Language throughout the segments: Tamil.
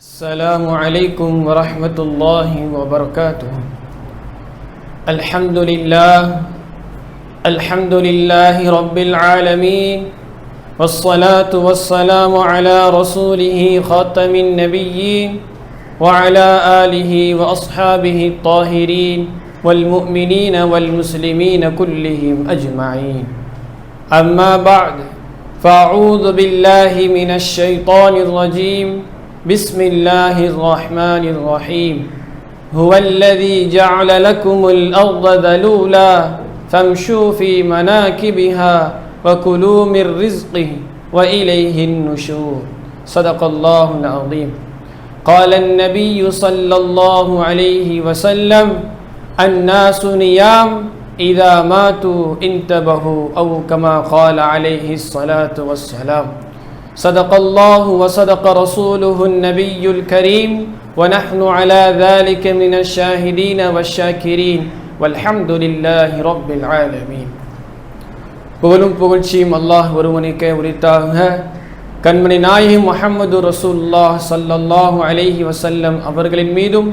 السلام عليكم ورحمة الله وبركاته. الحمد لله رب العالمين، والصلاة والسلام على رسوله خاتم النبيين وعلى آله وأصحابه الطاهرين والمؤمنين والمسلمين كلهم أجمعين. أما بعد، فأعوذ بالله من الشيطان الرجيم. بسم الله الرحمن الرحيم. هو الذي جعل لكم الأرض ذلولا فامشوا في مناكبها وكلوا من رزقه وإليه النشور. صدق الله العظيم. قال النبي صلى الله عليه وسلم: الناس نيام إذا ماتوا انتبهوا، أو كما قال عليه الصلاة والسلام. صدق الله وصدق رسوله النبي الكريم، ونحن على ذلك من الشاهدين والشاكرين، والحمد لله رب العالمين. புகழும் புகழ்ச்சியும் அல்லாஹ் ஒருவனுக்கே உரித்தாக. கண்மணி நாயகம் முஹம்மது ரசூலுல்லாஹ் ஸல்லல்லாஹு அலைஹி வஸல்லம் அவர்களின் மீதும்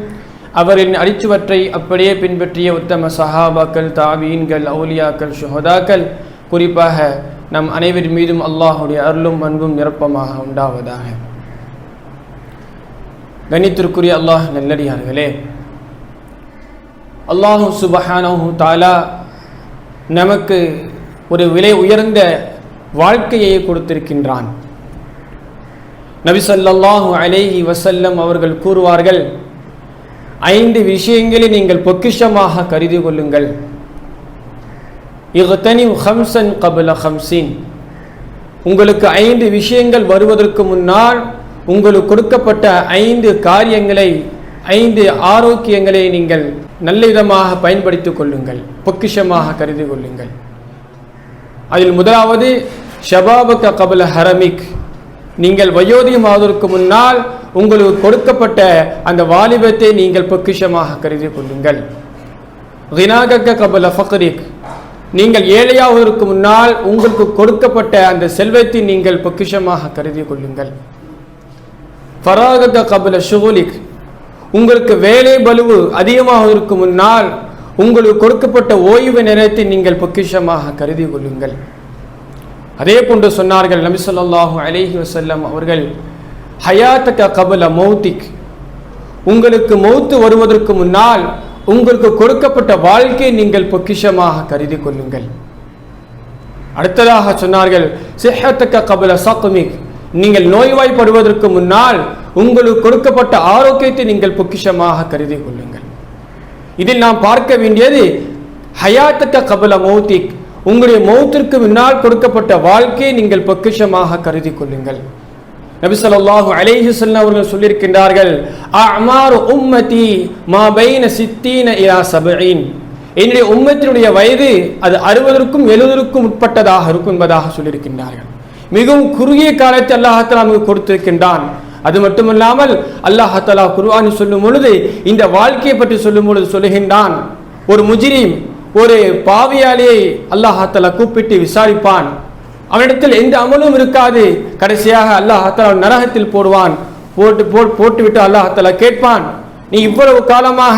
அவரின் அடிச்சுவற்றை அப்படியே பின்பற்றிய உத்தம சஹாபாக்கள், தாபீன்கள், அவுலியாக்கள், ஷுஹதாக்கள், குறிப்பாக நம் அனைவரின் மீதும் அல்லாஹுடைய அருளும் அன்பும் நிரப்பமாக உண்டாவதாக. கண்ணியத்திற்குரிய அல்லாஹ் நல்லடியார்களே, அல்லாஹு சுப்ஹானஹு தஆலா நமக்கு ஒரு விலை உயர்ந்த வாழ்க்கையை கொடுத்திருக்கின்றான். நபி ஸல்லல்லாஹு அலைஹி வஸல்லம் அவர்கள் கூறுவார்கள், 5 விஷயங்களை நீங்கள் பொக்கிஷமாக கருதி கொள்ளுங்கள். இக்தனிம் ஹம்சன் கபல ஹம்சின். உங்களுக்கு 5 விஷயங்கள் வருவதற்கு முன்னால் உங்களுக்கு கொடுக்கப்பட்ட 5 காரியங்களை, 5 ஆரோக்கியங்களை நீங்கள் நல்ல விதமாக பயன்படுத்திக் கொள்ளுங்கள், பொக்கிஷமாக கருதி கொள்ளுங்கள். அதில் முதலாவது ஷபாபக கபல ஹரமிக். நீங்கள் வயோதிகமாவதற்கு முன்னால் உங்களுக்கு கொடுக்கப்பட்ட அந்த வாலிபத்தை நீங்கள் பொக்கிஷமாக கருதி கொள்ளுங்கள். கினாகக கபல ஃபக்ரிக். நீங்கள் ஏழையாவதற்கு முன்னால் உங்களுக்கு கொடுக்கப்பட்ட அந்த செல்வத்தை நீங்கள் பொக்கிஷமாக கருதி கொள்ளுங்கள். ஃபராகக கபல ஷுகுலிக். உங்களுக்கு வேலை பலுவு அதிகமாவதற்கு முன்னால் உங்களுக்கு கொடுக்கப்பட்ட ஓய்வு நேரத்தை நீங்கள் பொக்கிஷமாக கருதி கொள்ளுங்கள். அதே போன்று சொன்னார்கள் நபி ஸல்லல்லாஹு அலைஹி வஸல்லம் அவர்கள், ஹயாத்தக கபல மௌத்திக். உங்களுக்கு மௌத்து வருவதற்கு முன்னால் உங்களுக்கு கொடுக்கப்பட்ட வாழ்க்கையை நீங்கள் பொக்கிஷமாக கருதி கொள்ளுங்கள். அடுத்ததாக சொன்னார்கள், சிஹ்ஹத்தக கபல ஸக்மிக். நீங்கள் நோய்வாய்ப்படுவதற்கு முன்னால் உங்களுக்கு கொடுக்கப்பட்ட ஆரோக்கியத்தை நீங்கள் பொக்கிஷமாக கருதி கொள்ளுங்கள். இதில் நாம் பார்க்க வேண்டியது ஹயாத்தக கபல மௌத்திக். உங்களுடைய மௌத்திற்கு முன்னால் கொடுக்கப்பட்ட வாழ்க்கையை நீங்கள் பொக்கிஷமாக கருதி கொள்ளுங்கள். நபி ஸல்லல்லாஹு அலைஹி வஸல்லம் அவர்கள் சொல்லியிருக்கின்றார்கள், அஅமாரு உம்மதி மா பைன 60 இலா 70. என்னுடைய உம்மத்தினுடைய வயது அது 60க்கும் 70க்கும் உட்பட்டதாக இருக்கும் என்பதாக சொல்லியிருக்கின்றார்கள். மிகவும் குறுகிய காலத்தை அல்லாஹ் தஆலா நமக்கு கொடுத்திருக்கின்றான். அது மட்டுமல்லாமல் அல்லாஹ் தஆலா குர்ஆனில் சொல்லும் பொழுது, இந்த வாழ்க்கையை பற்றி சொல்லும் பொழுது சொல்லுகின்றான், ஒரு முஜ்ரிம், ஒரு பாவியாளியை அல்லாஹ் தஆலா கூப்பிட்டு விசாரிப்பான். அவனிடத்தில் எந்த அமலும் இருக்காது. கடைசியாக அல்லாஹ் தஆலா நரகத்தில் போடுவான். போட்டுவிட்டு அல்லாஹ் தஆலா கேட்பான், நீ இவ்வளவு காலமாக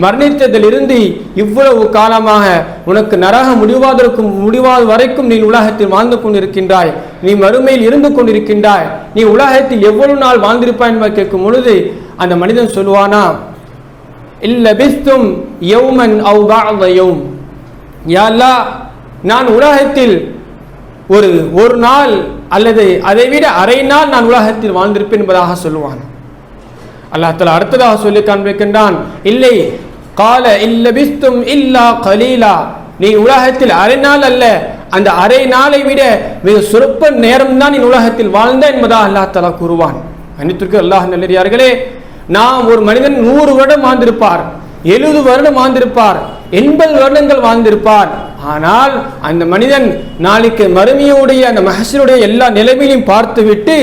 மரணித்ததிலிருந்து இவ்வளவு காலமாக உனக்கு நரகம் முடிவாத வரைக்கும் நீ உலகத்தில் வாழ்ந்து கொண்டிருக்கின்றாய், நீ மறுமையில் இருந்து கொண்டிருக்கின்றாய், நீ உலகத்தில் எவ்வளவு நாள் வாழ்ந்திருப்பாய் என்று கேட்கும் பொழுது அந்த மனிதன் சொல்வானா, இல்லபிஸ்தும் யௌமன் அவ் பஅத யௌம். யா அல்லாஹ், நான் உலகத்தில் ஒரு நாள் அல்லது அதை விட அரை நாள் நான் உலகத்தில் வாழ்ந்திருப்பேன் என்பதாக சொல்லுவான். அல்லாஹ் தஆலா அடுத்ததாக சொல்லி காண்பிக்கின்றான், இல்லை, கால இல்லபிஸ்தும் இல்லா கலீலா. நீ உலகத்தில் அரை நாள் அல்ல, அந்த அரை நாளை விட மிக சொற்ப நேரம் தான் நீ உலகத்தில் வாழ்ந்த என்பதாக அல்லாஹ் தஆலா கூறுவான். அன்னித்திற்கு அல்லாஹ் நல்லடியார்களே, நாம் ஒரு மனிதன் 100 வருடம் வாழ்ந்திருப்பார், 70 வருடம் வாழ்ந்திருப்பார், 80 வருடங்கள் வாழ்ந்திருப்பார். ஆனால் அந்த மனிதன் நாளைக்கு மறுமையுடைய அந்த மஹ்ஷருடைய எல்லா நிலைமையிலும் பார்த்துவிட்டு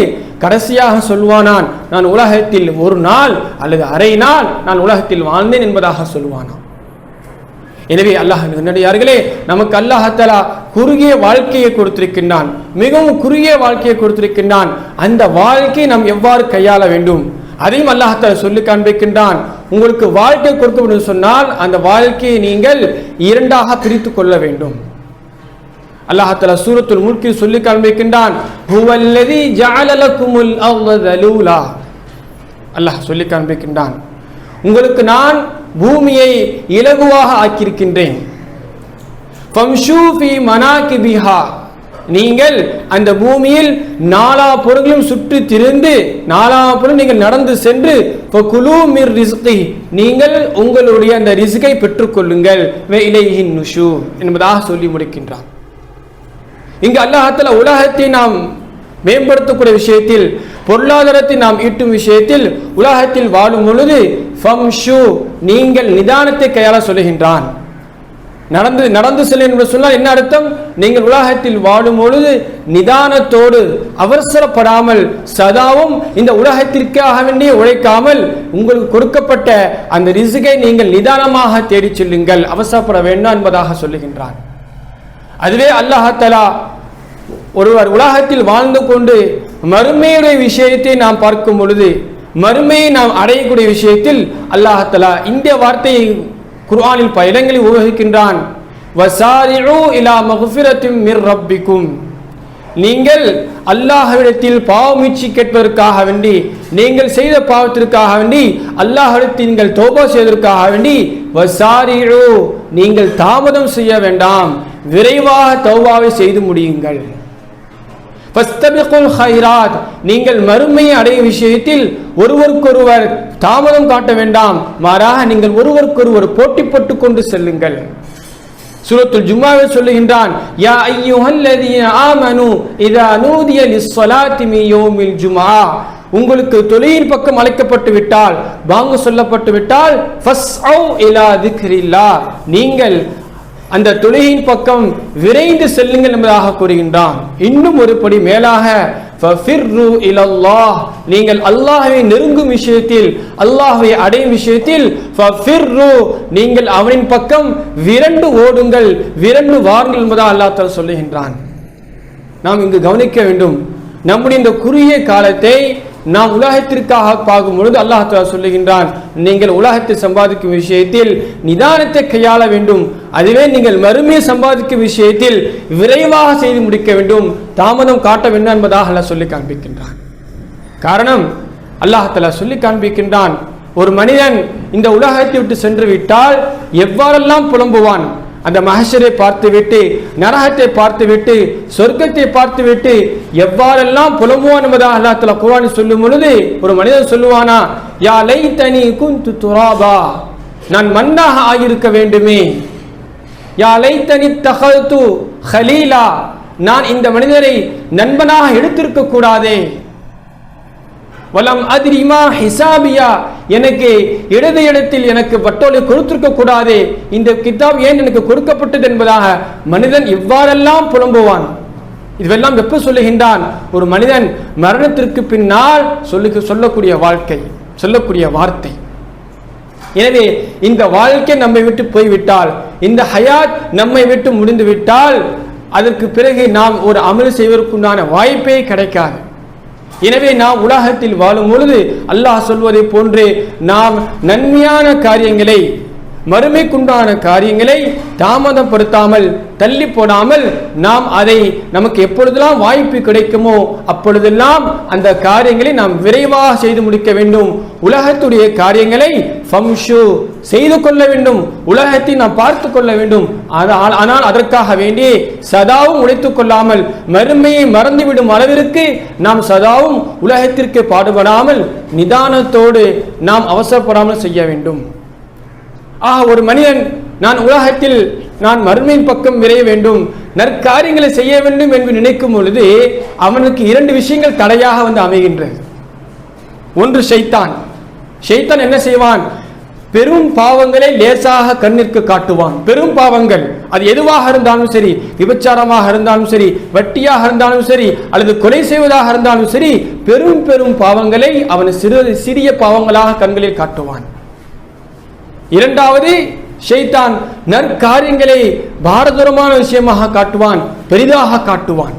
கடைசியாக சொல்வானான், நான் உலகத்தில் ஒரு நாள் அல்லது அரை நாள் நான் உலகத்தில் வாழ்ந்தேன் என்பதாக சொல்வானான். எனவே அல்லாஹ் நல்லடியார்களே, நமக்கு அல்லாஹ் தஆலா குறுகிய வாழ்க்கையை கொடுத்திருக்கின்றான், மிகவும் குறுகிய வாழ்க்கையை கொடுத்திருக்கின்றான். அந்த வாழ்க்கையை நாம் எவ்வாறு கையாள வேண்டும், அதையும் அல்லாஹ் தஆலா சொல்லி காண்பிக்கின்றான். உங்களுக்கு வாழ்க்கை கொடுக்கப்படும் சொன்னால் அந்த வாழ்க்கையை நீங்கள் இரண்டாக பிரித்து கொள்ள வேண்டும். அல்லாஹ் தஆலா சூரத்துல் முல்கில் சொல்லி காண்பிக்கின்றான், ஹுவல்லதி ஜஅல லக்குமுல் அர்த தலூலா. அல்லாஹ் சொல்லி காண்பிக்கின்றான், உங்களுக்கு நான் பூமியை இலகுவாக ஆக்கியிருக்கின்றேன். ஃபம்ஷூ ஃபீ மனாகிபிஹா, நீங்கள் அந்த பூமியில் நாலா புறங்களும் சுற்றி திரிந்து நாலா புறம் நீங்கள் நடந்து சென்று ஃபகுலூ மிர் ரிஸ்கி, நீங்கள் உங்களுடைய அந்த ரிஸ்கை பெற்றுக்கொள்ளுங்கள், வ இலைஹின் நுஷூர் என்பதாக சொல்லி முடிக்கின்றான். இங்கு அல்லாஹ் தஆலா உலகத்தை நாம் மேம்படுத்தக்கூடிய விஷயத்தில், பொருளாதாரத்தை நாம் ஈட்டும் விஷயத்தில், உலகத்தில் வாழும் பொழுது ஃபம்ஷு, நீங்கள் நிதானத்தை கையாள சொல்லுகின்றான். நடந்து செல்ல என்று சொன்னால் என்ன அர்த்தம்? நீங்கள் உலகத்தில் வாழும் பொழுது நிதானத்தோடு அவசரப்படாமல் சதாவும் இந்த உலகத்திற்காக வேண்டிய உழைக்காமல் உங்களுக்கு கொடுக்கப்பட்ட அந்த ரிஸ்கை நீங்கள் நிதானமாக தேடிச் செல்லுங்கள், அவசரப்பட வேண்டாம் என்பதாக சொல்லுகின்றான். அதுவே அல்லாஹ் தஆலா ஒருவர் உலகத்தில் வாழ்ந்து கொண்டு மறுமையுடைய விஷயத்தை நாம் பார்க்கும் பொழுது, மறுமையை நாம் அடையக்கூடிய விஷயத்தில் அல்லாஹ் தஆலா இந்த வார்த்தையை குர்ஆனில் பல இடங்களில் உபயோகிக்கின்றான். வசாரிஉ இலா மக்ஃபிரத்தின் மிர் ரப்பிக்கும், நீங்கள் அல்லாஹ்விடத்தில் பாவமீட்சி கேட்பதற்காக வேண்டி, நீங்கள் செய்த பாவத்திற்காக வேண்டி அல்லாஹ்விடத்தில் நீங்கள் தௌபா செய்வதற்காக வேண்டி, வசாரிஉ, நீங்கள் தாமதம் செய்ய வேண்டாம், விரைவாக தௌபாவை செய்து முடியுங்கள். ஃபஸ்தபிகுல் கைராத், நீங்கள் மறுமையை அடையும் விஷயத்தில் ஒருவருக்கொருவர் தாமதம் காட்ட வேண்டாம், மாறாக நீங்கள் ஒருவருக்கொருவர் போட்டி போட்டுக் கொண்டு செல்லுங்கள். சூரத்துல் ஜும்ஆவில் சொல்லுகின்றான், யா அய்யுஹல்லதீன ஆமனு இதா நூதிய லிஸ்ஸலாத்தி மின் யௌமில் ஜும்ஆ, உங்களுக்கு தொழுகையின் பக்கம் அழைக்கப்பட்டு விட்டால், பாங்கு சொல்லப்பட்டு விட்டால், ஃபஸ்அவ் இலா திக்ரில்லாஹ், நீங்கள் அந்த தொழுகையின் பக்கம் விரைந்து செல்லுங்கள் என்பதாக கூறுகின்றான். இன்னும் ஒரு படி மேலாக ஃபஃபிர்ரு இலல்லாஹ், நீங்கள் அல்லாஹ்வை நெருங்கும் விஷயத்தில், அல்லாஹ்வை அடையும் விஷயத்தில் ஃபஃபிர்ரு, நீங்கள் அவனின் பக்கம் விரண்டு ஓடுங்கள், விரண்டு வாருங்கள் என்பதாக அல்லாஹ் தஆலா சொல்லுகின்றான். நாம் இங்கு கவனிக்க வேண்டும், நம்முடைய இந்த குறுகிய காலத்தை நாம் உலகத்திற்காக பார்க்கும் பொழுது அல்லாஹ் தஆலா சொல்லுகின்றான், நீங்கள் உலகத்தை சம்பாதிக்கும் விஷயத்தில் நிதானத்தை கையாள வேண்டும், அதுவே நீங்கள் மறுமையை சம்பாதிக்கும் விஷயத்தில் விரைவாக செய்து முடிக்க வேண்டும், தாமதம் காட்ட வேண்டும் என்பதாக அல்லாஹ் சொல்லி காண்பிக்கின்றான். காரணம், அல்லாஹ் தஆலா சொல்லி காண்பிக்கின்றான், ஒரு மனிதன் இந்த உலகத்தை விட்டு சென்று விட்டால் எவ்வாறெல்லாம் புலம்புவான். அந்த மஹ்ஷரை பார்த்துவிட்டு, நரகத்தை பார்த்துவிட்டு, சொர்க்கத்தை பார்த்துவிட்டு எவ்வாறெல்லாம் புலம்புவான் என்பதாக அல்லாஹ் தஆலா குர்ஆனில் சொல்லும் பொழுது ஒரு மனிதன் சொல்லுவானா, யா லைதனி குன்து துராபா, நான் மண்ணாக ஆகியிருக்க வேண்டுமே, யா லைதனி தகல்து ஹலீலா, நான் இந்த மனிதரை நண்பனாக எடுத்திருக்க கூடாதே, வலம் அதிரிமா ஹிசாபியா, எனக்கு இடது இடத்தில் எனக்கு பட்டோலை கொடுத்திருக்க கூடாதே, இந்த கிதாப் ஏன் எனக்கு கொடுக்கப்பட்டது என்பதாக மனிதன் இவ்வாறெல்லாம் புலம்புவான். இதுவெல்லாம் எப்ப சொல்லுகின்றான்? ஒரு மனிதன் மரணத்திற்கு பின்னால் சொல்லக்கூடிய வாழ்க்கை, சொல்லக்கூடிய வார்த்தை. எனவே இந்த வாழ்க்கை நம்மை விட்டு போய்விட்டால், இந்த ஹயாத் நம்மை விட்டு முடிந்து விட்டால், அதற்கு பிறகு நாம் ஒரு அமல் செய்வதற்குண்டான வாய்ப்பே கிடைக்காது. எனவே நாம் உலகத்தில் வாழும் பொழுது அல்லாஹ் சொல்வதை போன்று நாம் நன்மையான காரியங்களை, மறுமைக்குண்டான காரியங்களை தாமதப்படுத்தாமல், தள்ளி போடாமல், நாம் அதை நமக்கு எப்பொழுதெல்லாம் வாய்ப்பு கிடைக்குமோ அப்பொழுதெல்லாம் அந்த காரியங்களை நாம் விரைவாக செய்து முடிக்க வேண்டும். உலகத்துடைய காரியங்களை ஃபம்ஷு செய்து கொள்ள வேண்டும், உலகத்தை நாம் பார்த்து கொள்ள வேண்டும். ஆனால் அதற்காக வேண்டி சதாவும் உழைத்துக் கொள்ளாமல், மறுமையை மறந்துவிடும் அளவிற்கு நாம் சதாவும் உலகத்திற்கு பாடுபடாமல் நிதானத்தோடு நாம் அவசரப்படாமல் செய்ய வேண்டும். ஒரு மனிதன் நான் உலகத்தில் நான் மறுமையின் பக்கம் விரைய வேண்டும், நற்காரியங்களை செய்ய வேண்டும் என்று நினைக்கும் பொழுது அவனுக்கு இரண்டு விஷயங்கள் தடையாக வந்து அமைகின்றது. ஒன்று ஷைத்தான். ஷைத்தான் என்ன செய்வான்? பெரும் பாவங்களை லேசாக கண்ணிற்கு காட்டுவான். பெரும் பாவங்கள் அது எதுவாக இருந்தாலும் சரி, விபச்சாரமாக இருந்தாலும் சரி, வட்டியாக இருந்தாலும் சரி, அல்லது கொலை செய்வதாக இருந்தாலும் சரி, பெரும் பெரும் பாவங்களை அவன் சிறிய பாவங்களாக கண்களில் காட்டுவான். இரண்டாவது, ஷைத்தான் நற்காரியங்களை பாரதூரமான விஷயமாக காட்டுவான், பெரிதாக காட்டுவான்.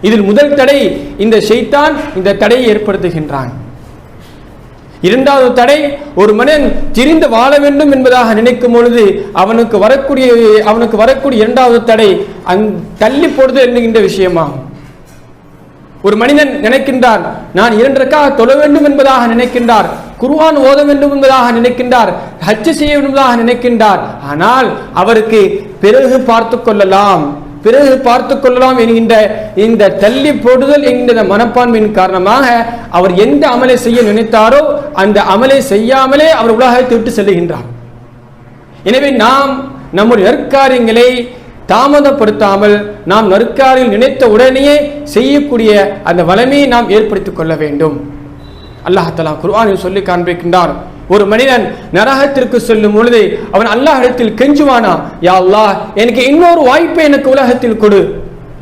இதில் முதல் தடை இந்த ஷைத்தான் இந்த தடையை ஏற்படுத்துகின்றான். இரண்டாவது தடை, ஒரு மனிதன் திரிந்து வாழ வேண்டும் என்பதாக நினைக்கும் பொழுது அவனுக்கு வரக்கூடிய இரண்டாவது தடை தள்ளி போடுதல் என்கின்ற விஷயமாகும். ஒரு மனிதன் நினைக்கின்றார், நான் 2 ரக்காத் தொழ வேண்டும் என்பதாக நினைக்கின்றார், குர்ஆன் ஓத வேண்டும் என்பதாக நினைக்கின்றார், ஹஜ் செய்ய வேண்டும் என்பதாக நினைக்கின்றார். ஆனால் அவருக்கு பிறகு பார்த்துக் கொள்ளலாம் என்கின்ற இந்த தள்ளி போடுதல் என்கின்ற மனப்பான்மையின் காரணமாக அவர் எந்த அமலை செய்ய நினைத்தாரோ அந்த அமலை செய்யாமலே அவர் உலகத்தை விட்டு செல்லுகின்றார். எனவே நாம் நம்முடைய நற்காரியங்களை தாமதப்படுத்தாமல் நாம் நற்காரியம் நினைத்த உடனேயே செய்யக்கூடிய அந்த வலிமையை நாம் ஏற்படுத்திக் கொள்ள வேண்டும். அல்லாஹ் தஆலா குர்ஆனில் சொல்லி காண்பிக்கின்றார், ஒரு மனிதன் நரகத்திற்கு செல்லும் பொழுது அவன் அல்லாஹ்விடத்தில் கெஞ்சுவானா, யா அல்லாஹ், எனக்கு இன்னொரு வாய்ப்பை எனக்கு உலகத்தில் கொடு,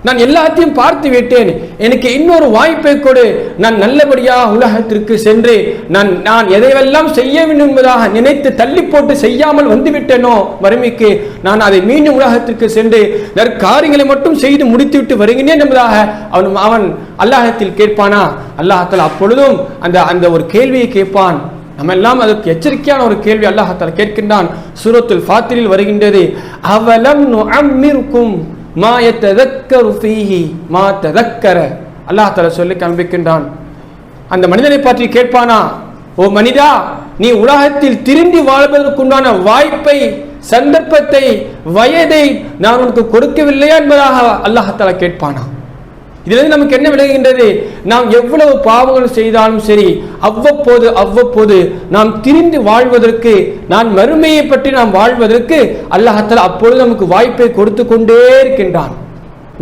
நான் எல்லாத்தையும் பார்த்து விட்டேன், எனக்கு இன்னொரு வாய்ப்பை கொடு, நான் நல்லபடியாக உலகத்திற்கு சென்று நான் எதையெல்லாம் செய்ய வேண்டும் என்பதாக நினைத்து தள்ளி போட்டு செய்யாமல் வந்துவிட்டேனோ மறுமைக்கு, நான் அதை மீண்டும் உலகத்திற்கு சென்று நற்காரியங்களை மட்டும் செய்து முடித்துவிட்டு வருகிறேன் என்பதாக அவன் அல்லாஹ்விடத்தில் கேட்பானா? அல்லாஹ் தஆலா அப்பொழுதும் அந்த ஒரு கேள்வியை கேட்பான். நம்ம எல்லாம் அதற்கு எச்சரிக்கையான ஒரு கேள்வி அல்லாஹ் தஆலா கேட்கின்றான். சூரத்துல் ஃபாத்திரில் வருகின்றது, அவலம் நுஅம்மிருக்கும் மா யதக்கரு ஃபீஹி மா ததக்கர. அல்லாஹ் தஆலா சொல்லி காண்பிக்கின்றான். அந்த மனிதனை பற்றி கேட்பானா, ஓ மனிதா, நீ உலகத்தில் திரும்பி வாழ்வதற்குண்டான வாய்ப்பை, சந்தர்ப்பத்தை, வயதை நான் உனக்கு கொடுக்கவில்லையா என்பதாக அல்லாஹ் தஆலா கேட்பானா? இதிலிருந்து நமக்கு என்ன விளங்குகின்றது? நாம் எவ்வளவு பாவங்கள் செய்தாலும் சரி, அவ்வப்போது நாம் திரும்பி வாழ்வதற்கு, நான் மறுமையை பற்றி நாம் வாழ்வதற்கு அல்லாஹ் தஆலா அப்பொழுது நமக்கு வாய்ப்பை கொடுத்து கொண்டே இருக்கின்றான்.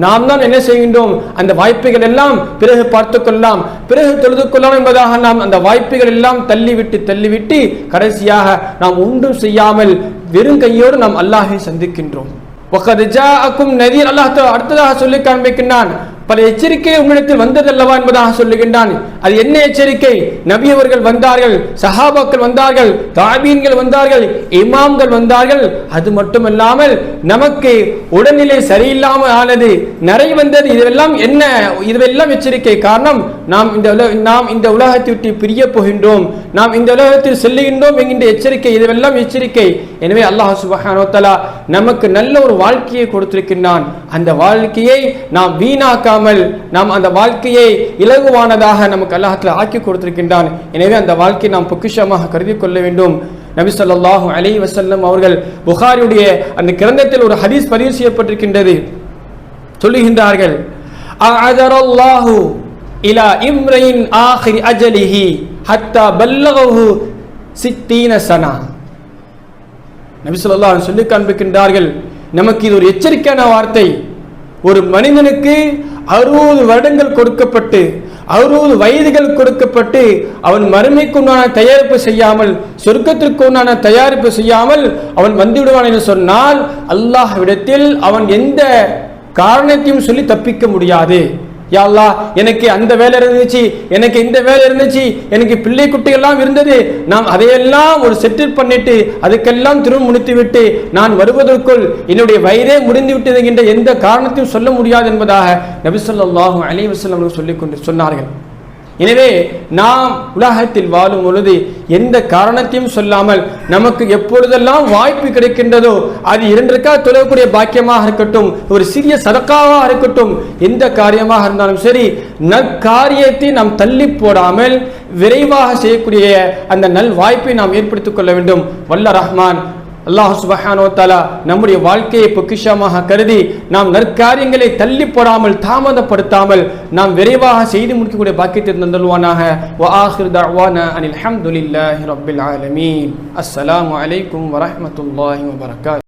நாம் தான் என்ன செய்கின்றோம்? அந்த வாய்ப்புகள் எல்லாம் பிறகு பார்த்துக் கொள்ளலாம், பிறகு தொழுது கொள்ளலாம் என்பதாக நாம் அந்த வாய்ப்புகள் எல்லாம் தள்ளிவிட்டு கடைசியாக நாம் ஒன்றும் செய்யாமல் வெறும் கையோடு நாம் அல்லாஹை சந்திக்கின்றோம். வகத் ஜாஅக்கும் நதீர். அல்லாஹ் அடுத்ததாக சொல்லி காண்பிக்கின்றான், பல எச்சரிக்கை உங்களிடத்தில் வந்ததல்லவா என்பதாக சொல்லுகின்றான். அது என்ன எச்சரிக்கை? நபி அவர்கள் வந்தார்கள், சஹாபாக்கள் வந்தார்கள், தாபீன்கள் வந்தார்கள், இமாம்கள் வந்தார்கள். அது மட்டுமல்லாமல் நமக்கு உடல்நிலை சரியில்லாமல் ஆனது, நிறை வந்தது. இதுவெல்லாம் எச்சரிக்கை. காரணம், நாம் இந்த உலகத்தை விட்டு பிரிய போகின்றோம், நாம் இந்த உலகத்தில் செல்லுகின்றோம் என்கின்ற எச்சரிக்கை. இதுவெல்லாம் எச்சரிக்கை. எனவே அல்லாஹ் சுப்ஹானஹு வ தஆலா நமக்கு நல்ல ஒரு வாழ்க்கையை கொடுத்திருக்கின்றான். அந்த வாழ்க்கையை நாம் வீணாக்காமல் நாம் அந்த வாழ்க்கையை இலகுவானதாக நமக்கு அல்லாஹ் தஆலா ஆக்கி கொடுத்திருக்கின்றான். எனவே அந்த வாழ்க்கையை நாம் பொக்கிஷமாக கருதி கொள்ள வேண்டும். நபி ஸல்லல்லாஹு அலைஹி வஸல்லம் அவர்கள் புகாரியுடைய அந்த கிரந்தத்தில் ஒரு ஹதீஸ் பதிவு செய்யப்பட்டிருக்கின்றது. சொல்லுகின்றார்கள், அஅதரல்லாஹு இலா இம்ரின் ஆகிர் அஜலிஹி ஹத்தா பல்லகஹு 60 சனா. நபி ஸல்லல்லாஹு அலைஹி வஸல்லம் சொல்லி காண்பிக்கின்றார்கள், நமக்கு இது ஒரு எச்சரிக்கையான வார்த்தை. ஒரு மனிதனுக்கு 60 வருடங்கள் கொடுக்கப்பட்டு, 60 வயதுகள் கொடுக்கப்பட்டு, அவன் மறுமைக்கு உண்டான தயாரிப்பு செய்யாமல், சொர்க்கத்திற்கு உண்டான தயாரிப்பு செய்யாமல் அவன் வந்துவிடுவான் என்று சொன்னால் அல்லாஹ்விடத்தில் அவன் எந்த காரணத்தையும் சொல்லி தப்பிக்க முடியாது. யா அல்லாஹ், எனக்கு அந்த வேலை இருந்துச்சு, எனக்கு இந்த வேலை இருந்துச்சு, எனக்கு பிள்ளை குட்டிகள்லாம் இருந்தது, நாம் அதையெல்லாம் ஒரு செட்டில் பண்ணிட்டு அதுக்கெல்லாம் திரும்ப முடித்து விட்டு நான் வருவதற்குள் என்னுடைய வயதே முடிந்து விட்டது என்ற எந்த காரணத்தையும் சொல்ல முடியாது என்பதாக நபி ஸல்லல்லாஹு அலைஹி வஸல்லம் அவர்கள் சொல்லிக் சொன்னார்கள். எனவே நாம் உலகத்தில் வாழும் பொழுது எந்த காரணத்தையும் சொல்லாமல் நமக்கு எப்பொழுதெல்லாம் வாய்ப்பு கிடைக்கின்றதோ அது 2 ரக்காத் தொழக்கூடிய பாக்கியமாக இருக்கட்டும், ஒரு சிறிய சதக்காவாக இருக்கட்டும், எந்த காரியமாக இருந்தாலும் சரி, நற்காரியத்தை நாம் தள்ளி போடாமல் விரைவாக செய்யக்கூடிய அந்த நல் வாய்ப்பை நாம் ஏற்படுத்திக் கொள்ள வேண்டும். வல்ல ரஹ்மான் அல்லாஹ் சுப்ஹானஹு வ தஆலா நம்முடைய வாழ்க்கையை பொக்கிஷமாக கருதி நாம் நற்காரியங்களை தள்ளி போடாமல் தாமதப்படுத்தாமல் நாம் விரைவாக செய்து முடிக்கக்கூடிய பாக்கியத்தை தந்தல்வானாக. வ ஆகிர் தஅவானா அனில் ஹம்துலில்லாஹி ரப்பில் ஆலமீன். அஸ்ஸலாமு அலைக்கும் வ ரஹ்மத்துல்லாஹி வ பரகாத்துஹு.